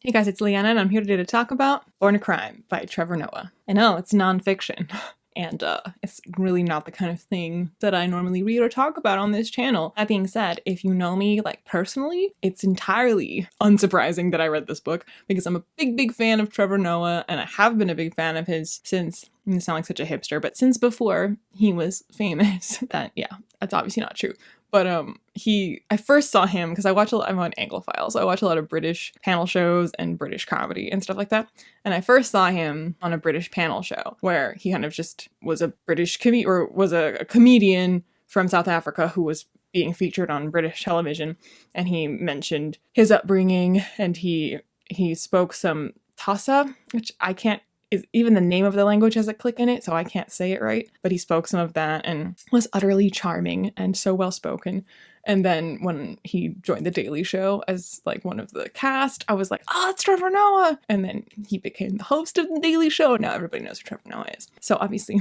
Hey guys, it's Leanna, and I'm here today to talk about Born a Crime by Trevor Noah. I know, it's nonfiction, and it's really not the kind of thing that I normally read or talk about on this channel. That being said, if you know me, like, personally, it's entirely unsurprising that I read this book, because I'm a big fan of Trevor Noah, and I have been a big fan of his since, I'm gonna sound like such a hipster, but since before he was famous. That's obviously not true. But I first saw him because I'm on Anglophile, so I watch a lot of British panel shows and British comedy and stuff like that. And I first saw him on a British panel show where he kind of just was a a comedian from South Africa who was being featured on British television, and he mentioned his upbringing, and he spoke some Xhosa, which I can't. Even the name of the language has a click in it, so I can't say it right. But he spoke some of that and was utterly charming and so well spoken. And then when he joined The Daily Show as like one of the cast, I was like, oh, it's Trevor Noah! And then he became the host of The Daily Show. Now everybody knows who Trevor Noah is. So obviously,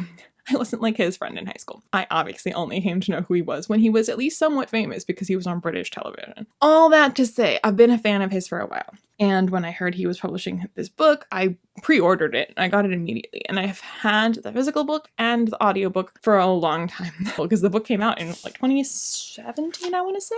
I wasn't like his friend in high school. I obviously only came to know who he was when he was at least somewhat famous because he was on British television. All that to say, I've been a fan of his for a while. And when I heard he was publishing this book, I pre-ordered it. I got it immediately. And I've had the physical book and the audiobook for a long time because the book came out in like 2017, I want to say.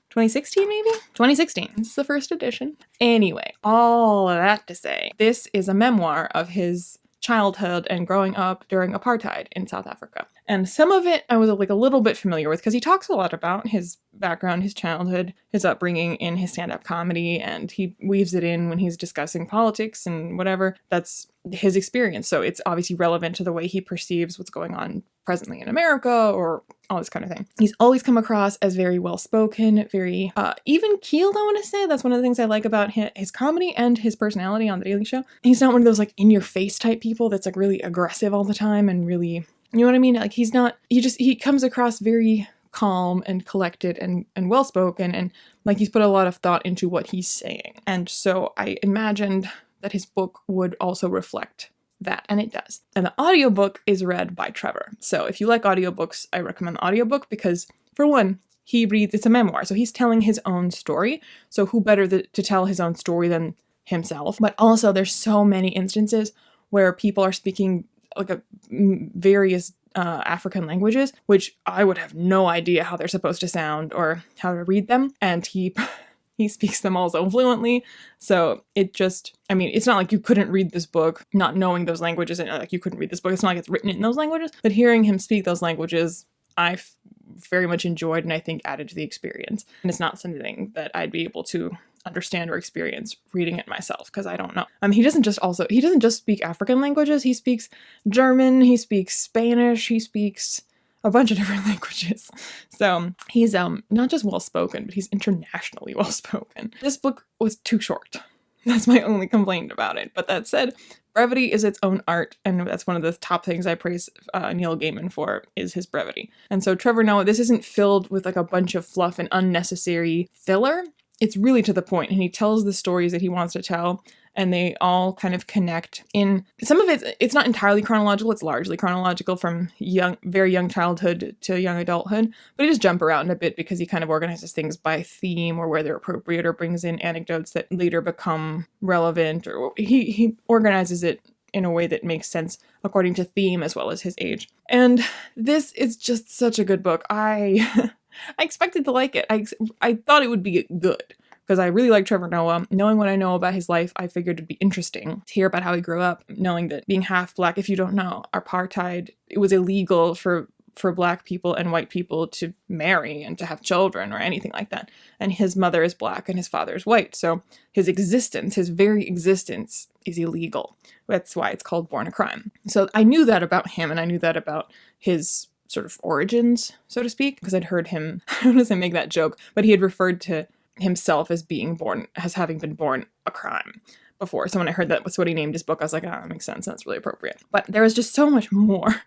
2016 maybe? 2016. This is the first edition. Anyway, all of that to say, this is a memoir of his childhood and growing up during apartheid in South Africa. And some of it I was like a little bit familiar with because he talks a lot about his background, his childhood, his upbringing in his stand-up comedy, and he weaves it in when he's discussing politics and whatever. That's his experience. So it's obviously relevant to the way he perceives what's going on presently in America or all this kind of thing. He's always come across as very well-spoken, very even-keeled, I want to say. That's one of the things I like about his comedy and his personality on The Daily Show. He's not one of those like in-your-face type people that's like really aggressive all the time and really, you know what I mean? Like he comes across very calm and collected and well-spoken, and like he's put a lot of thought into what he's saying. And so I imagined that his book would also reflect that, and it does. And the audiobook is read by Trevor. So if you like audiobooks, I recommend the audiobook because, for one, it's a memoir, so he's telling his own story. So who better to tell his own story than himself? But also there's so many instances where people are speaking like various African languages, which I would have no idea how they're supposed to sound or how to read them. And he speaks them all so fluently. So it's not like you couldn't read this book not knowing those languages, and like you couldn't read this book. It's not like it's written in those languages, but hearing him speak those languages, I very much enjoyed and I think added to the experience. And it's not something that I'd be able to understand or experience reading it myself because I don't know. He doesn't just speak African languages. He speaks German, he speaks Spanish, he speaks a bunch of different languages. So he's not just well-spoken, but he's internationally well-spoken. This book was too short. That's my only complaint about it. But that said, brevity is its own art, and that's one of the top things I praise Neil Gaiman for, is his brevity. And so Trevor Noah, this isn't filled with like a bunch of fluff and unnecessary filler. It's really to the point, and he tells the stories that he wants to tell, and they all kind of connect in some of it's not entirely chronological. It's largely chronological from very young childhood to young adulthood, but he does jump around a bit because he kind of organizes things by theme or where they're appropriate, or brings in anecdotes that later become relevant, or he organizes it in a way that makes sense according to theme as well as his age. And this is just such a good book. I expected to like it. I thought it would be good because I really like Trevor Noah. Knowing what I know about his life, I figured it'd be interesting to hear about how he grew up, knowing that being half Black, if you don't know, apartheid, it was illegal for Black people and white people to marry and to have children or anything like that. And his mother is Black and his father is white. So his very existence is illegal. That's why it's called Born a Crime. So I knew that about him, and I knew that about his sort of origins, so to speak, because I'd heard him, I don't want to say make that joke, but he had referred to himself as having been born a crime before. So when I heard that's what he named his book, I was like, oh, that makes sense. That's really appropriate. But there was just so much more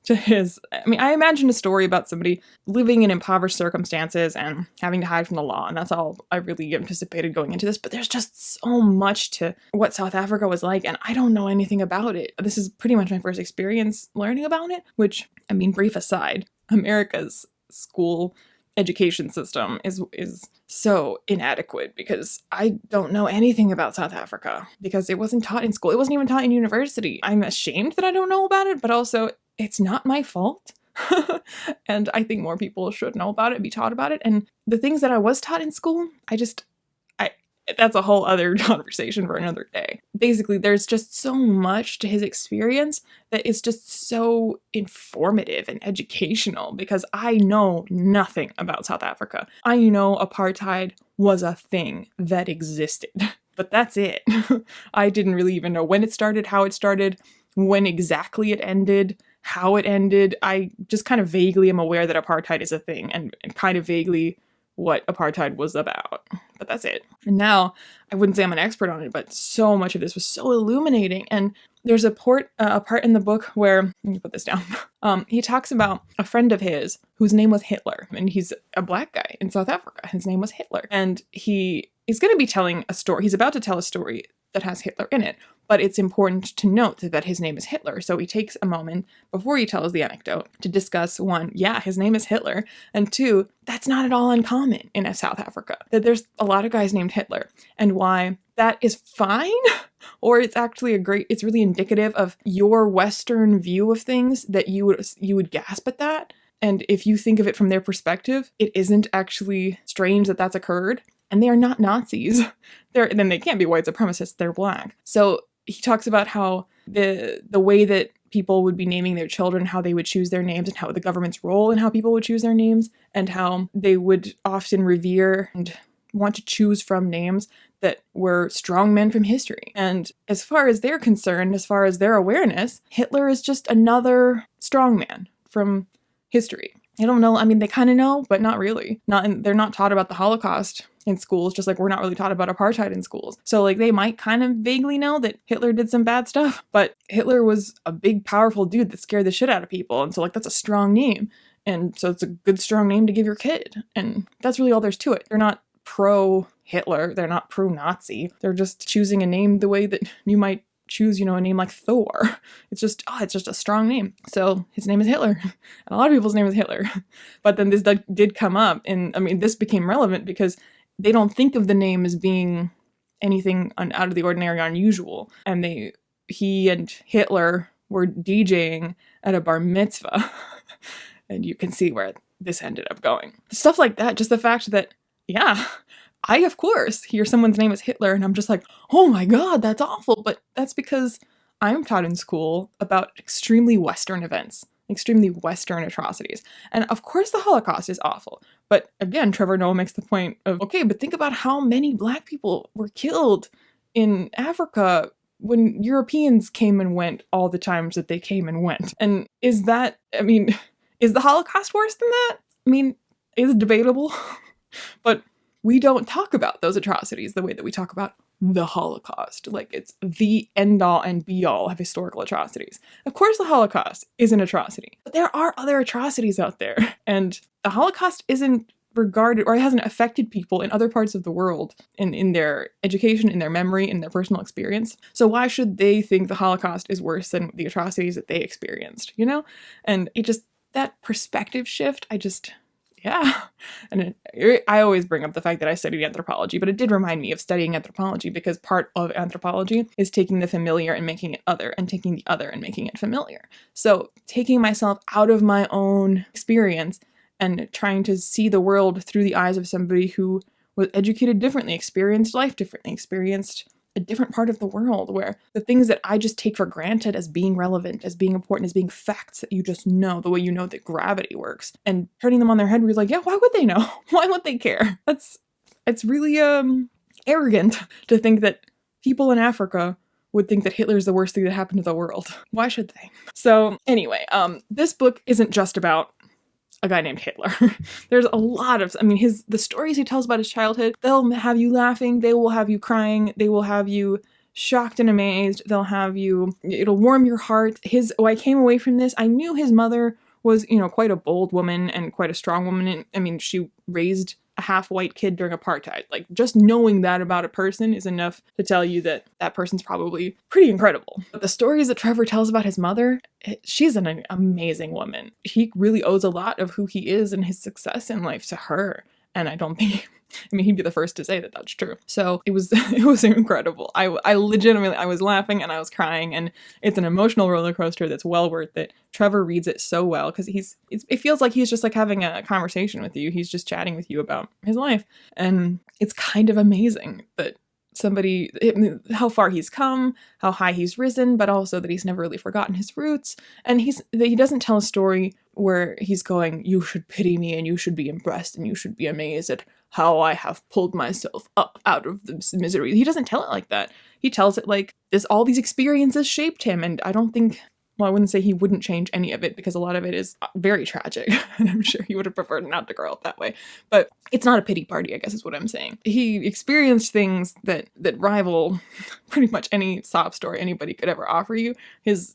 to his. I imagined a story about somebody living in impoverished circumstances and having to hide from the law, and that's all I really anticipated going into this. But there's just so much to what South Africa was like, and I don't know anything about it. This is pretty much my first experience learning about it, which, brief aside, America's school education system is so inadequate, because I don't know anything about South Africa because it wasn't taught in school. It wasn't even taught in university. I'm ashamed that I don't know about it, but also it's not my fault. And I think more people should know about it, be taught about it. And the things that I was taught in school, that's a whole other conversation for another day. Basically, there's just so much to his experience that is just so informative and educational, because I know nothing about South Africa. I know apartheid was a thing that existed, but that's it. I didn't really even know when it started, how it started, when exactly it ended, how it ended. I just kind of vaguely am aware that apartheid is a thing, and kind of vaguely what apartheid was about, but that's it. And now, I wouldn't say I'm an expert on it, but so much of this was so illuminating. And there's a part in the book where, let me put this down, he talks about a friend of his whose name was Hitler, and he's a black guy in South Africa. His name was Hitler, and he is going to be telling a story. He's about to tell a story that has Hitler in it, but it's important to note that his name is Hitler. So he takes a moment before he tells the anecdote to discuss, one, yeah, his name is Hitler, and two, that's not at all uncommon in South Africa, that there's a lot of guys named Hitler, and why that is fine, or it's actually it's really indicative of your Western view of things, that you would gasp at that. And if you think of it from their perspective, it isn't actually strange that that's occurred. And they are not Nazis. Then they can't be white supremacists, they're black. So he talks about how the way that people would be naming their children, how they would choose their names, and how the government's role in how people would choose their names, and how they would often revere and want to choose from names that were strong men from history. And as far as they're concerned, as far as their awareness, Hitler is just another strong man from history. I don't know. I mean, they kind of know, but not really. They're not taught about the Holocaust in schools, just like we're not really taught about apartheid in schools. So like they might kind of vaguely know that Hitler did some bad stuff, but Hitler was a big, powerful dude that scared the shit out of people. And so like that's a strong name. And so it's a good, strong name to give your kid. And that's really all there's to it. They're not pro-Hitler. They're not pro-Nazi. They're just choosing a name the way that you might choose, a name like Thor. It's just a strong name. So his name is Hitler. And a lot of people's name is Hitler. But then this did come up, and I mean, this became relevant because they don't think of the name as being anything out of the ordinary, unusual. And he and Hitler were DJing at a bar mitzvah. And you can see where this ended up going. Stuff like that, just the fact that, yeah, I, of course, hear someone's name is Hitler, and I'm just like, oh my God, that's awful. But that's because I'm taught in school about extremely Western events, extremely Western atrocities. And of course the Holocaust is awful. But again, Trevor Noah makes the point of, okay, but think about how many Black people were killed in Africa when Europeans came and went all the times that they came and went. And is the Holocaust worse than that? I mean, it's debatable, but we don't talk about those atrocities the way that we talk about the Holocaust. Like it's the end-all and be-all of historical atrocities. Of course the Holocaust is an atrocity, but there are other atrocities out there. And the Holocaust isn't regarded, or it hasn't affected people in other parts of the world in their education, in their memory, in their personal experience. So why should they think the Holocaust is worse than the atrocities that they experienced, And it just, that perspective shift, yeah. And I always bring up the fact that I studied anthropology, but it did remind me of studying anthropology, because part of anthropology is taking the familiar and making it other, and taking the other and making it familiar. So taking myself out of my own experience and trying to see the world through the eyes of somebody who was educated differently, experienced life differently, experienced a different part of the world, where the things that I just take for granted as being relevant, as being important, as being facts that you just know, the way you know that gravity works, and turning them on their head, where you're like, yeah, why would they know? Why would they care? It's really arrogant to think that people in Africa would think that Hitler is the worst thing that happened to the world. Why should they? So anyway, this book isn't just about a guy named Hitler. There's a lot of, the stories he tells about his childhood, they'll have you laughing, they will have you crying, they will have you shocked and amazed, it'll warm your heart. I came away from this, I knew his mother was, quite a bold woman and quite a strong woman. She raised a a half-white kid during apartheid. Like, just knowing that about a person is enough to tell you that that person's probably pretty incredible. But the stories that Trevor tells about his mother, she's an amazing woman. He really owes a lot of who he is and his success in life to her. And I don't think, I mean, he'd be the first to say that that's true. So it was incredible. I legitimately, I was laughing and I was crying, and it's an emotional roller coaster that's well worth it. Trevor reads it so well because it feels like he's just like having a conversation with you. He's just chatting with you about his life. And it's kind of amazing that how far he's come, how high he's risen, but also that he's never really forgotten his roots. And he doesn't tell a story where he's going, you should pity me and you should be impressed and you should be amazed at how I have pulled myself up out of this misery. He doesn't tell it like that. He tells it like all these experiences shaped him. And I don't think, well, I wouldn't say he wouldn't change any of it because a lot of it is very tragic. And I'm sure he would have preferred not to grow up that way. But it's not a pity party, I guess is what I'm saying. He experienced things that rival pretty much any sob story anybody could ever offer you. His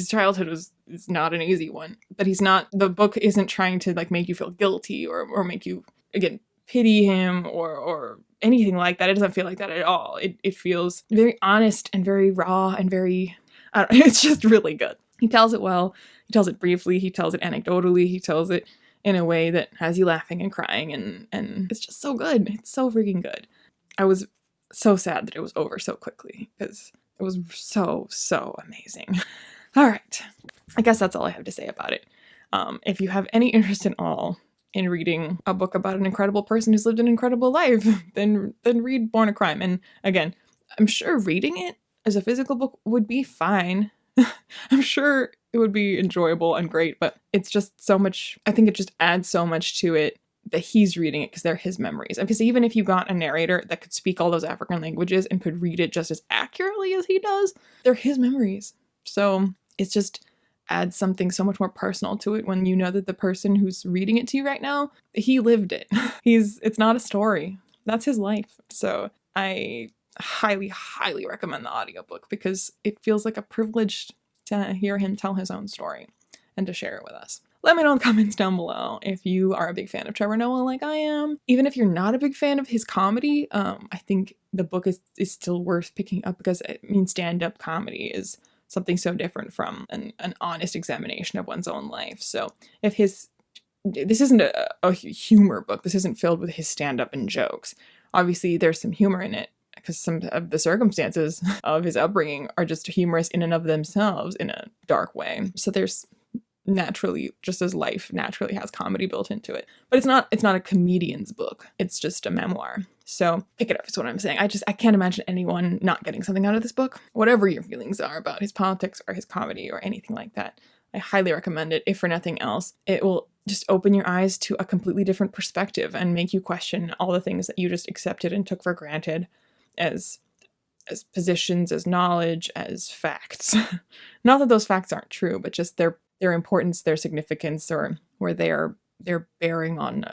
childhood is not an easy one. But the book isn't trying to like make you feel guilty or make you, again, pity him or anything like that. It doesn't feel like that at all. It feels very honest and very raw and very... it's just really good. He tells it well. He tells it briefly. He tells it anecdotally. He tells it in a way that has you laughing and crying, and it's just so good. It's so freaking good. I was so sad that it was over so quickly because it was so amazing. All right. I guess that's all I have to say about it. If you have any interest at all in reading a book about an incredible person who's lived an incredible life, then read Born a Crime. And again, I'm sure reading it as a physical book would be fine. I'm sure it would be enjoyable and great, but it's just so much, I think it just adds so much to it that he's reading it because they're his memories. Because even if you got a narrator that could speak all those African languages and could read it just as accurately as he does, they're his memories. So it just adds something so much more personal to it when you know that the person who's reading it to you right now, he lived it. It's not a story. That's his life. So I highly recommend the audiobook because it feels like a privilege to hear him tell his own story and to share it with us. Let me know in the comments down below if you are a big fan of Trevor Noah like I am. Even if you're not a big fan of his comedy, I think the book is still worth picking up because stand-up comedy is something so different from an honest examination of one's own life. So if this isn't a humor book, this isn't filled with his stand-up and jokes. Obviously there's some humor in it, because some of the circumstances of his upbringing are just humorous in and of themselves in a dark way. So there's naturally, just as life naturally has comedy built into it. But it's not a comedian's book. It's just a memoir. So pick it up is what I'm saying. I can't imagine anyone not getting something out of this book. Whatever your feelings are about his politics or his comedy or anything like that, I highly recommend it. If for nothing else, it will just open your eyes to a completely different perspective and make you question all the things that you just accepted and took for granted as positions, as knowledge, as facts. Not that those facts aren't true, but just their importance, their significance, or where their bearing on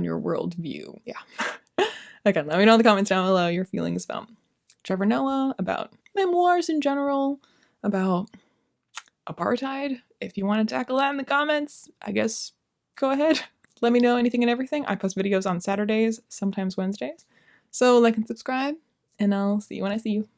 your worldview. Yeah. Again, let me know in the comments down below your feelings about Trevor Noah, about memoirs in general, about apartheid. If you want to tackle that in the comments, I guess go ahead. Let me know anything and everything. I post videos on Saturdays, sometimes Wednesdays. So like and subscribe. And I'll see you when I see you.